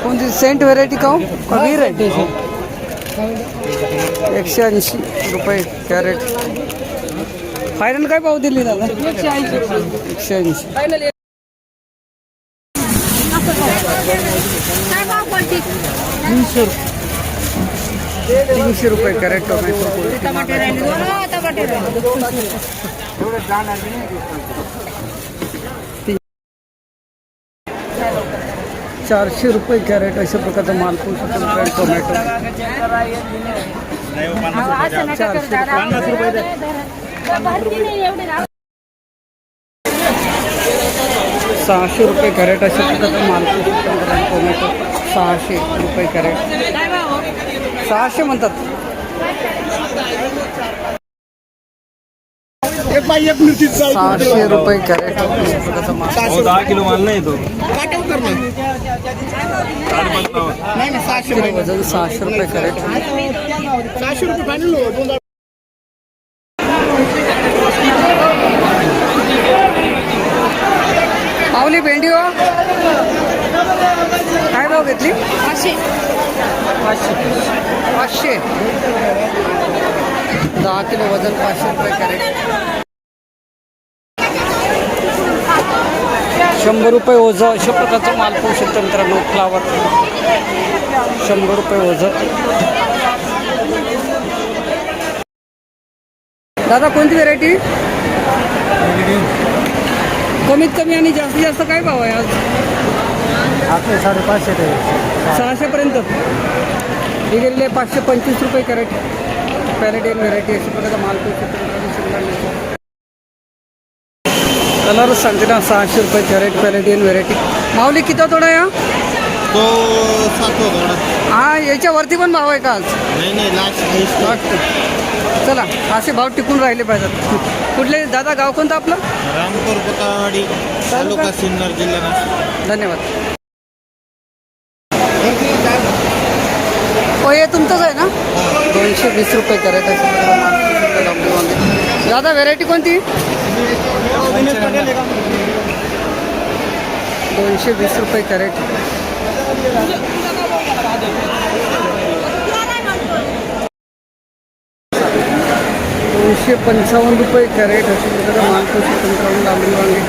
कोणती Saint variety का वीर आहे 180 रुपये कॅरेट. फायनल काय भाव दिली दादा? 180. तीनशे रुपये कॅरेट टोमॅटो. 400 रुपये कॅरेट अशा प्रकारचा माल टोमॅटो. 600 रुपये कॅरेट अशा प्रकारचा माल टोमॅटो. 600 रुपये कॅरेट. 600 म्हणतात. 600 रुपये कॅरेट. 10 किलो माल नाही तो वजन 600 रुपये कॅरेट. 600 रुपये फायनल. माऊली भेंडी हो काय भाव घेतली? 500. 10 किलो वजन 500 रुपये कॅरेट. 100 रुपये ओझं अशा प्रकारचा माल पाहू शकतो मित्रांनो. फ्लावर 100 रुपये ओझं. दादा कोणती व्हेरायटी? कमीत कमी आणि जास्तीत जास्त काय भाव आहे आज? 550 ते 600 पर्यंत गेलेले. 525 रुपये कॅरेट. पॅरेडियन व्हेरायटी अशा प्रकारचा माल पाहू शकतो. कलर सांगते ना 600 रुपये कॅरेट. पॅरेडियन व्हेरायटी. माऊली किती थोडा या तो 7 थोडा. हा याच्यावरती पण भाव आहे का आज? नाही लास्ट. चला असे भाव टिकून राहिले पाहिजेत. कुठले दादा गाव कोणतं आपलं? रामपूर कोतावाडी तालुका सिन्नर जिल्हा नाशिक. धन्यवाद. हो हे तुमचंच आहे ना? 220 रुपये कॅरेट अशा प्रकारे माल. दादा व्हेरायटी कोणती? 220 रुपये कॅरेट. 255 रुपये कॅरेट अशा प्रकारे माल पोषण लांबडी वांगे.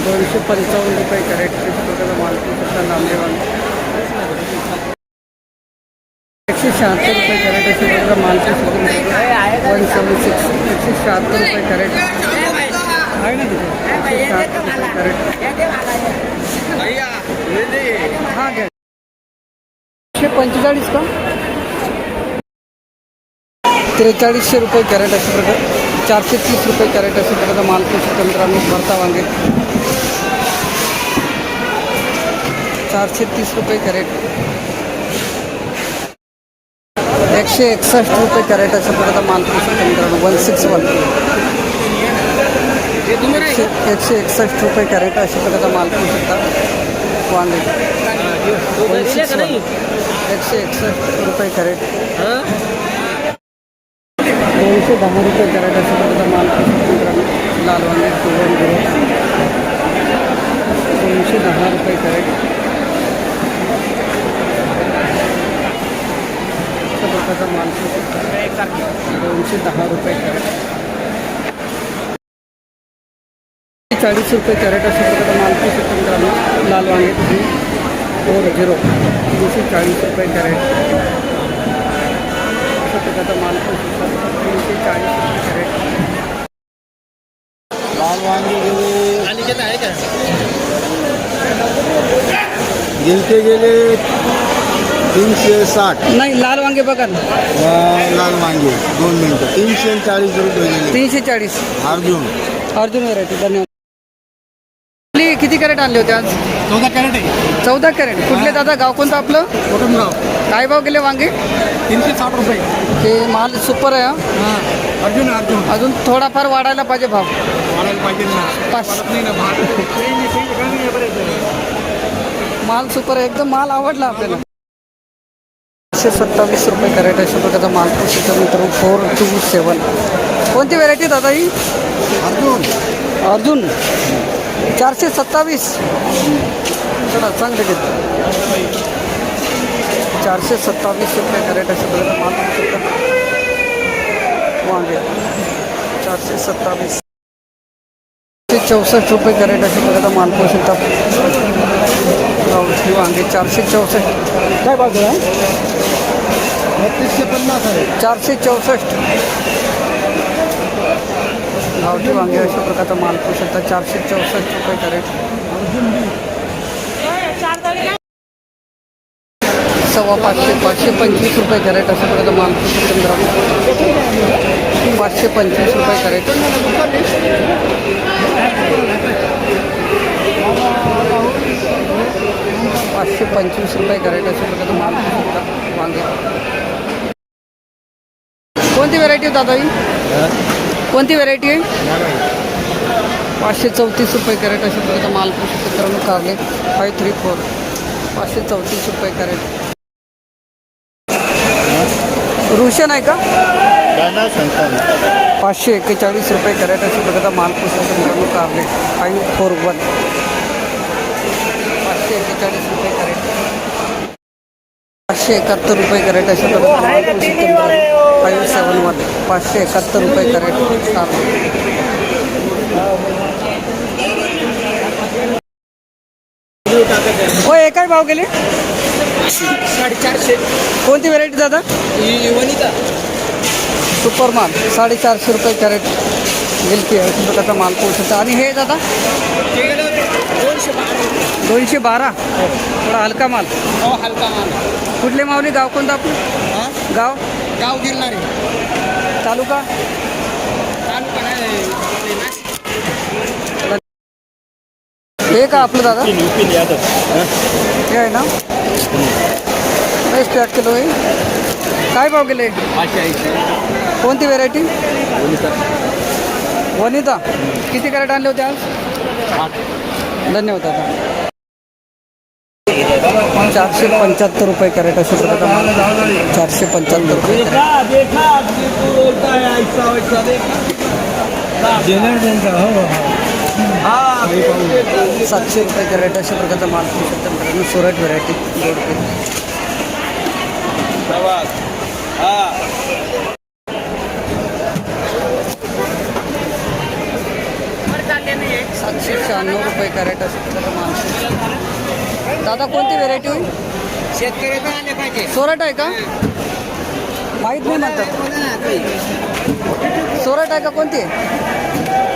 255 रुपये कॅरेट अशा प्रकारे माल पोषण लांबडी वांगे. 176 रुपये कॅरेट अशा प्रकारे माल पोषण 176. 176 रुपये कॅरेट आहे ना तिथे. 176 रुपये कॅरेट. हां घ्या. 145 का? 4300 रुपये कॅरेट अशा प्रकारे. 430 रुपये कॅरेट अशा प्रकारचा माल पोषण मित्रांनो. भरता वांगे 430 रुपये कॅरेट. 161 रुपये कॅरेट अशा प्रकारचा माल पोषण मित्रांनो. 161. 161 रुपये कॅरेट अशा प्रकारचा माल पोषण वांगे. 161. 161 रुपये कॅरेट. 210 रुपये कॅरेट अशा प्रकारचा माल मित्रांनो. लाल वांगे 210 रुपये कॅरेट. अशा प्रकारचा माल 210 रुपये कॅरेट. 40 रुपये कॅरेट अशा प्रकारचा माल मित्रांनो. लाल वांगे 240. 240 रुपये कॅरेट. अशा प्रकारचा माल 340 रुपये कॅरेट. लाल वांगी आहे का? गेले 360. नाही लाल वांगे बघा ना. लाल वांगे 2 मिनिटं 340 रुपये गेले. 340. अर्जुन व्हेरायटी. धन्यवाद. किती कॅरेट आणले होते आज? 14 कॅरेट आहे. 14 कॅरेट. कुठले दादा गाव कोणतं आपलं? कोटमगाव. काय भाव गेले वांगे? 360 रुपये. ते माल सुपर आहे. हां अर्जुन अजून थोडाफार वाढायला पाहिजे भाव. वाढायला पाहिजे ना. नाही ना माल सुपर आहे एकदम. माल आवडला आपल्याला. 127 रुपये कॅरेट अशा प्रकारचा माल मित्र. 427. कोणती व्हेरायटी दादा ही? अर्जुन. 427. चला चांगले घेत 427 रुपये कॅरेट अशा प्रकारे माल पाहू शकता. वांगे 427. 64 रुपये कॅरेट अशा प्रकारे माल पाहू शकता. गावठी वांगे 464. काय बाजू आहे? 3250 आहे. 464. गावठी वांगे अशा प्रकारचा माल पाहू शकता. 464 रुपये कॅरेट. 525 525 रुपये कॅरेट अशा प्रकारचा माल पाहू शकता मित्रांनो. 525 रुपये कॅरेट. 525 रुपये कॅरेट अशा प्रकारचा माल पाहू शकता वांगे. कोणती व्हेरायटी आहे दादा ही? कोणती व्हेरायटी आहे? 534 रुपये कॅरेट अशा प्रकारचा माल पाहू शकता मित्रांनो. कारले 534 534 रुपये कॅरेट. रुशन आहे का? 541 रुपये कॅरेट अशा प्रकारचा माल पाहू शकता मित्रांनो. कारले 541 541 रुपये कॅरेट. 571 रुपये कॅरेट अशा प्रकारचा माल पाहू शकता मित्रांनो. 571 571 रुपये कॅरेट. कारले हो हे काय भाव गेले? 450. कोणती व्हेरायटी दादा? वनिता सुपर माल 450 रुपये कॅरेट. गिलकी अशा प्रकारचा माल पाहू शकता. आणि हे दादा 212. थोडा हलका माल. हो हलका माल. कुठले मावली? गाव कोणतं आपलं? गाव गाव गिरणारे. तालुका तालुका नाही. हे का आपलं दादा? हे आहे ना? बेस्ट 8 किलो आहे. काय भाव गेले? 580. कोणती व्हेरायटी? वनिता. किती कॅरेट आणले होते आज? धन्यवाद दादा. 475 रुपये कॅरेट अशा प्रकारचा माल. 475 रुपये कॅरेट. 700 रुपये कॅरेट अशा प्रकारचा माल पाहू शकता मित्रांनो. सोरट व्हेरायटी गोडके. 796 रुपये कॅरेट अशा प्रकारचा माल. दादा कोणती व्हेरायटी होईल? शेतकऱ्याचा आले पाहिजे. सोरट आहे का? माहीत नाही म्हणतात. सोरट आहे का कोणती आहे?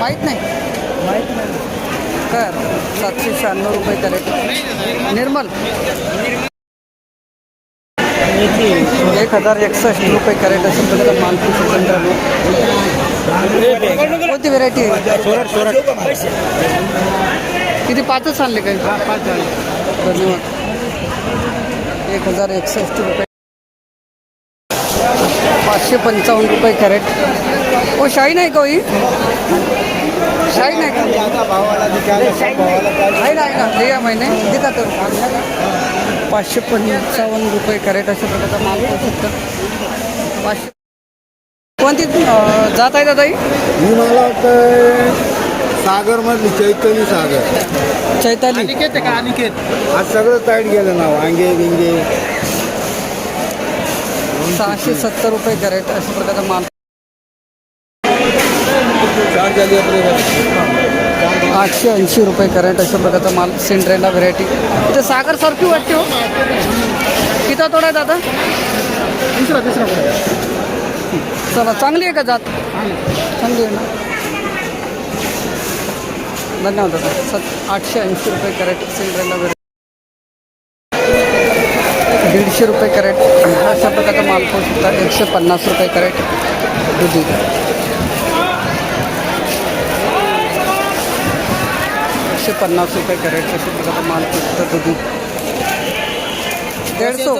माहीत नाही. काय 796 रुपये कॅरेट. निर्मल 1061 रुपये कॅरेट अशा प्रकारचा माल पाहू शकता मित्रांनो. कोणती व्हेरायटी आहे? सोरट. किती 5च आणले काय? 5 झाले. धन्यवाद. 1061 रुपये. 555 रुपये कॅरेट. हो शाही नाही का ही? शाही नाही का? आहे ना लिया महिने दिखा तर. 555 रुपये कॅरेट अशा प्रकारचा माल पाहू शकता. 500. कोणती जात आहे दादा ही? ही मला वाटतं सागरमधली चैतन्य सागर. चैताली. अनिकेत आहे का? अनिकेत. आज सगळं टाईट गेलं ना. वांगे बिंगे 670 रुपये कॅरेट अशा प्रकारचा माल. 880 रुपये कॅरेट अशा प्रकारचा माल. Cinderella variety. इथे सागर सारखी वाटते हो. किती तोडा आहे दादा? तिसरा. चला चांगली आहे का जात? चांगली आहे ना. धन्यवाद दादा. 880 रुपये कॅरेट सिंड्रेला व्हेरायटी. 150 रुपये कॅरेट अशा प्रकारचा माल पाहू शकता. 150 रुपये कॅरेट. दुधी 150 रुपये कॅरेट अशा प्रकारचा माल पाहू शकता. दुधी 150.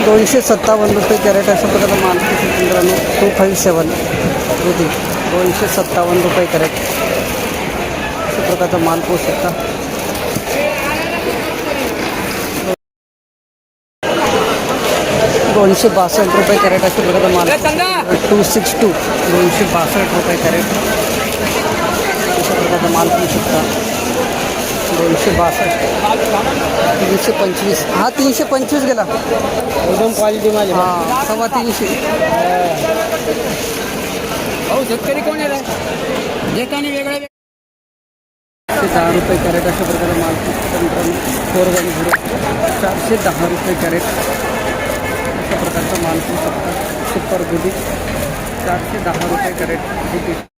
257 रुपये कॅरेट अशा प्रकारचा माल पाहू शकता मित्रांनो. 257 दुधी 257 रुपये कॅरेट अशा प्रकारचा माल पाहू शकता. 262 रुपये कॅरेट अशा प्रकारचा माल. 262 262 रुपये कॅरेट अशा प्रकारचा माल पाहू शकता 262 325 हा 325 गेला एकदम क्वालिटी माझी हां 325 भाऊ शेतकरी कोण आहे रे घेताना वेगळं 10 रुपये कॅरेट अशा प्रकारे माल पाहू शकता मित्रांनो 410 410 रुपये कॅरेट अशा प्रकारचा माल पाहू शकता सुपर दुधी 410 रुपये कॅरेट दुधी